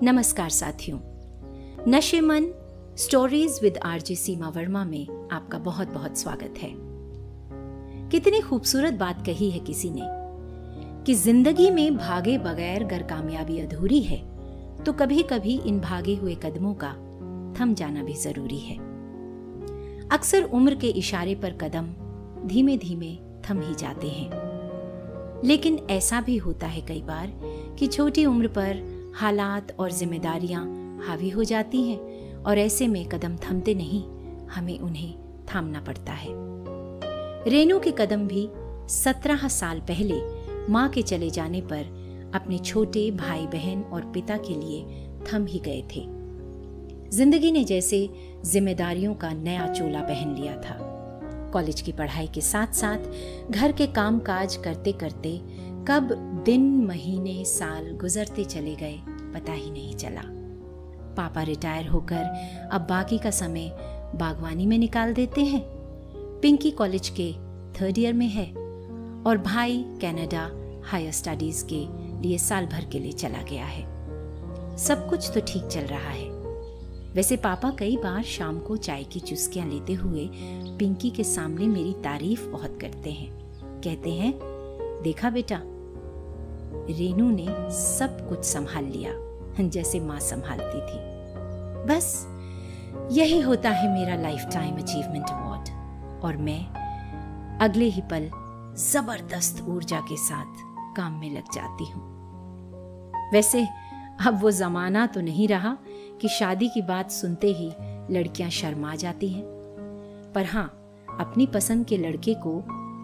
नमस्कार साथियों, Nasheman stories with RJ सीमा वर्मा में आपका बहुत बहुत स्वागत है। कितनी खूबसूरत बात कही है किसी ने कि जिंदगी में भागे बगैर अगर कामयाबी अधूरी है तो कभी कभी इन भागे हुए कदमों का थम जाना भी जरूरी है। अक्सर उम्र के इशारे पर कदम धीमे धीमे थम ही जाते हैं, लेकिन ऐसा भी होता है कई बार कि छोटी उम्र पर हालात और जिम्मेदारियां हावी हो जाती हैं और ऐसे में कदम थमते नहीं, हमें उन्हें थामना पड़ता है। रेनू के कदम भी 17 साल पहले माँ के चले जाने पर अपने छोटे भाई बहन और पिता के लिए थम ही गए थे। जिंदगी ने जैसे जिम्मेदारियों का नया चोला पहन लिया था। कॉलेज की पढ़ाई के साथ साथ घर के काम काज करते करते कब दिन महीने साल गुजरते चले गए पता ही नहीं चला। पापा रिटायर होकर अब बाकी का समय बागवानी में निकाल देते हैं। पिंकी कॉलेज के 3rd ईयर में है और भाई कनाडा हायर स्टडीज के लिए साल भर के लिए चला गया है। सब कुछ तो ठीक चल रहा है। वैसे पापा कई बार शाम को चाय की चुस्कियां लेते हुए पिंकी के सामने मेरी तारीफ बहुत करते हैं। कहते हैं, देखा बेटा, रेनू ने सब कुछ संभाल लिया जैसे माँ संभालती थी। बस यही होता है मेरा लाइफ टाइम अचीवमेंट अवार्ड और मैं अगले ही पल जबरदस्त ऊर्जा के साथ काम में लग जाती हूँ। वैसे अब वो जमाना तो नहीं रहा कि शादी की बात सुनते ही लड़कियां शर्मा जाती हैं, पर हाँ, अपनी पसंद के लड़के को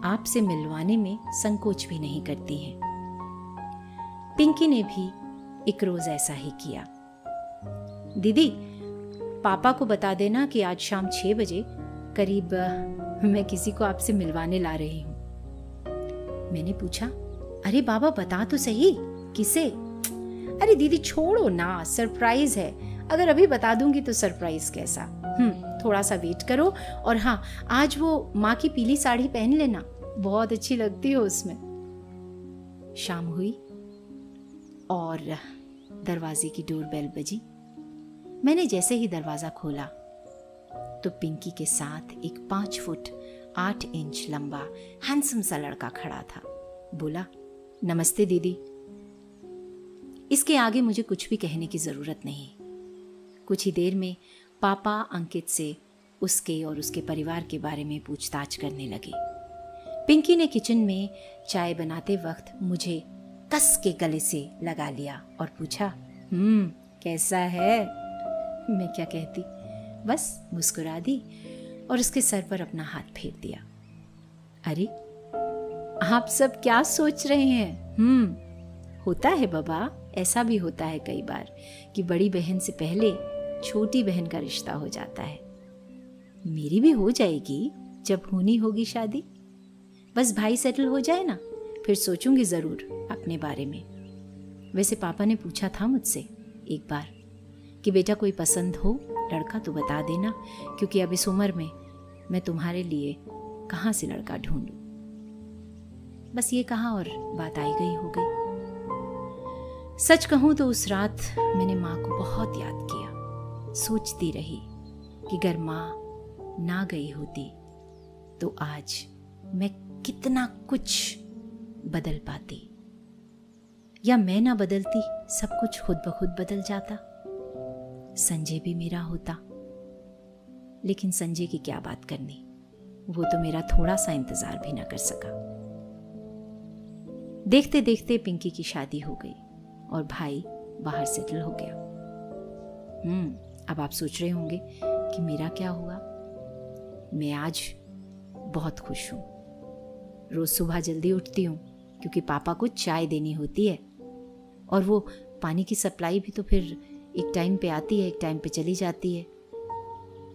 आपसे मिलवाने में संकोच भी नहीं करती हैं। पिंकी ने भी एक रोज ऐसा ही किया। दीदी, पापा को बता देना कि आज शाम 6 बजे करीब मैं किसी को आपसे मिलवाने ला रही हूँ। मैंने पूछा, अरे बाबा बता तो सही, किसे? अरे दीदी छोड़ो ना, सरप्राइज है। अगर अभी बता दूंगी तो सरप्राइज कैसा? थोड़ा सा वेट करो। और हाँ, आज वो माँ की पीली साड़ी पहन लेना, बहुत अच्छी लगती हो उसमें। शाम हुई और दरवाजे की डोरबेल बजी। मैंने जैसे ही दरवाजा खोला तो पिंकी के साथ एक 5 फुट 8 इंच लंबा हैंडसम सा लड़का खड़ा था। बोला, नमस्ते दीदी। इसके आगे मुझे कुछ भी कहने की जरूरत नहीं। कुछ ही देर में पापा अंकित से उसके और उसके परिवार के बारे में पूछताछ करने लगे। पिंकी ने किचन में चाय बनाते वक्त मुझे कस के गले से लगा लिया और पूछा, कैसा है? मैं क्या कहती, बस मुस्कुरा दी और उसके सर पर अपना हाथ फेर दिया। अरे आप सब क्या सोच रहे हैं? होता है बाबा, ऐसा भी होता है कई बार कि बड़ी बहन से पहले छोटी बहन का रिश्ता हो जाता है। मेरी भी हो जाएगी जब होनी होगी शादी। बस भाई सेटल हो जाए ना, फिर सोचूंगी जरूर अपने बारे में। वैसे पापा ने पूछा था मुझसे एक बार कि बेटा कोई पसंद हो लड़का तो बता देना, क्योंकि अब इस उम्र में मैं तुम्हारे लिए कहाँ से लड़का ढूंढूं। बस ये कहा और बात आई गई हो गई। सच कहूं तो उस रात मैंने माँ को बहुत याद किया। सोचती रही कि अगर माँ ना गई होती तो आज मैं कितना कुछ बदल पाती, या मैं ना बदलती, सब कुछ खुद ब खुद बदल जाता। संजय भी मेरा होता, लेकिन संजय की क्या बात करनी, वो तो मेरा थोड़ा सा इंतजार भी ना कर सका। देखते देखते पिंकी की शादी हो गई और भाई बाहर सेटल हो गया। अब आप सोच रहे होंगे कि मेरा क्या हुआ। मैं आज बहुत खुश हूं। रोज सुबह जल्दी उठती हूँ क्योंकि पापा को चाय देनी होती है, और वो पानी की सप्लाई भी तो फिर एक टाइम पे आती है, एक टाइम पे चली जाती है।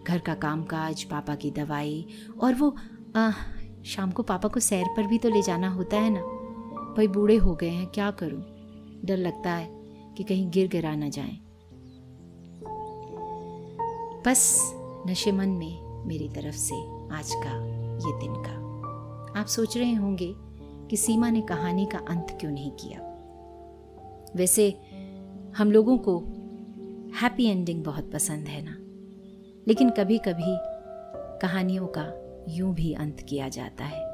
घर का कामकाज, पापा की दवाई, और वो शाम को पापा को सैर पर भी तो ले जाना होता है ना। भाई बूढ़े हो गए हैं, क्या करूं, डर लगता है कि कहीं गिर गिरा ना जाएं। बस नशेमन में मेरी तरफ से आज का ये दिन का। आप सोच रहे होंगे कि सीमा ने कहानी का अंत क्यों नहीं किया। वैसे हम लोगों को हैप्पी एंडिंग बहुत पसंद है ना, लेकिन कभी कभी कहानियों का यूं भी अंत किया जाता है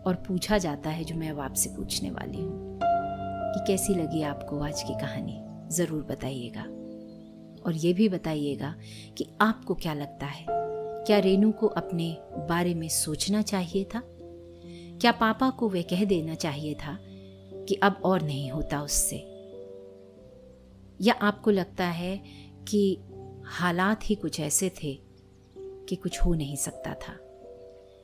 और पूछा जाता है, जो मैं अब आपसे पूछने वाली हूँ कि कैसी लगी आपको आज की कहानी। ज़रूर बताइएगा और ये भी बताइएगा कि आपको क्या लगता है, क्या रेनू को अपने बारे में सोचना चाहिए था? क्या पापा को वे कह देना चाहिए था कि अब और नहीं होता उससे? या आपको लगता है कि हालात ही कुछ ऐसे थे कि कुछ हो नहीं सकता था?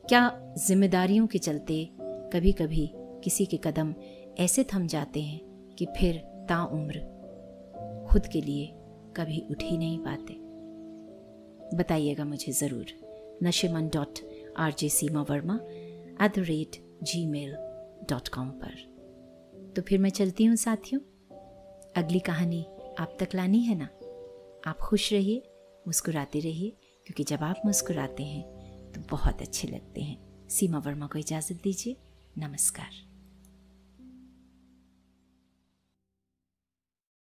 क्या जिम्मेदारियों के चलते कभी कभी किसी के कदम ऐसे थम जाते हैं कि फिर ताउम्र खुद के लिए कभी उठ ही नहीं पाते? बताइएगा मुझे ज़रूर nashiman.rjseemavarma@gmail.com पर। तो फिर मैं चलती हूँ साथियों, अगली कहानी आप तक लानी है ना। आप खुश रहिए, मुस्कुराते रहिए, क्योंकि जब आप मुस्कुराते हैं तो बहुत अच्छे लगते हैं। सीमा वर्मा को इजाज़त दीजिए। नमस्कार।